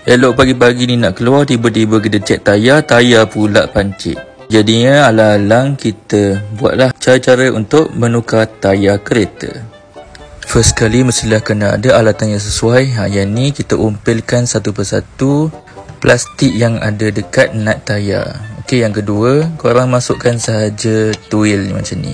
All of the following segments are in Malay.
Elok pagi-pagi ni nak keluar, tiba-tiba kita cek tayar pula pancit. Jadinya alang-alang kita buatlah cara-cara untuk menukar tayar kereta. First kali mestilah kena ada alatan yang sesuai. Yang ni kita umpilkan satu persatu plastik yang ada dekat nut tayar. Okey, yang kedua, korang masukkan sahaja tuil macam ni.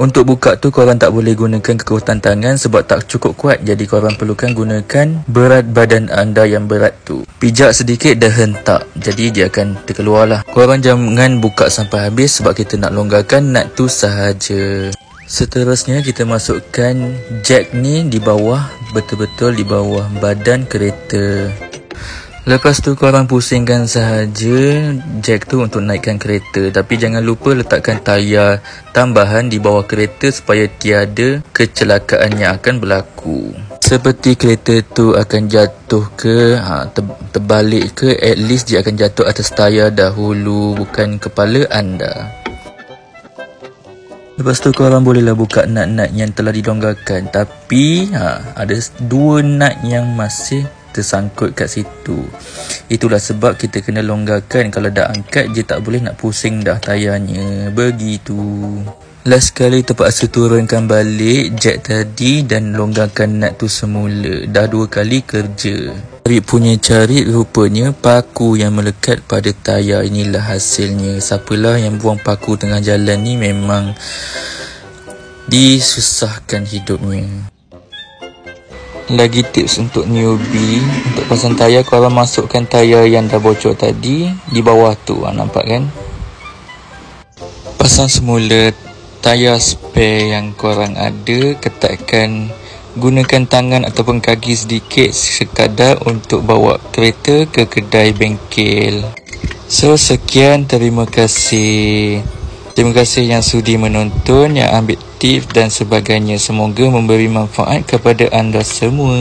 Untuk buka tu korang tak boleh gunakan kekuatan tangan sebab tak cukup kuat. Jadi korang perlukan gunakan berat badan anda yang berat tu. Pijak sedikit dah hentak. Jadi dia akan terkeluar lah. Korang jangan buka sampai habis sebab kita nak longgarkan nut tu sahaja. Seterusnya kita masukkan jack ni di bawah, betul-betul di bawah badan kereta. Lepas tu korang pusingkan sahaja jack tu untuk naikkan kereta. Tapi jangan lupa letakkan tayar tambahan di bawah kereta supaya tiada kecelakaan yang akan berlaku. Seperti kereta tu akan jatuh ke, terbalik ke, at least dia akan jatuh atas tayar dahulu, bukan kepala anda. Lepas tu korang bolehlah buka nut-nut yang telah dilonggarkan. Tapi ada dua nut yang masih tersangkut kat situ. Itulah sebab kita kena longgarkan. Kalau dah angkat je tak boleh nak pusing dah tayarnya. Begitu. Last kali terpaksa turunkan balik jack tadi dan longgarkan nut tu semula. Dah dua kali kerja. Carit punya carit, rupanya paku yang melekat pada tayar inilah hasilnya. Siapalah yang buang paku tengah jalan ni memang disusahkan hidupnya. Lagi tips untuk newbie, untuk pasang tayar, korang masukkan tayar yang dah bocor tadi di bawah tu, nampak kan? Pasang semula tayar spare yang korang ada, ketatkan, gunakan tangan ataupun kaki sedikit sekadar untuk bawa kereta ke kedai bengkel. So sekian, terima kasih. Terima kasih yang sudi menonton, yang ambil tips dan sebagainya. Semoga memberi manfaat kepada anda semua.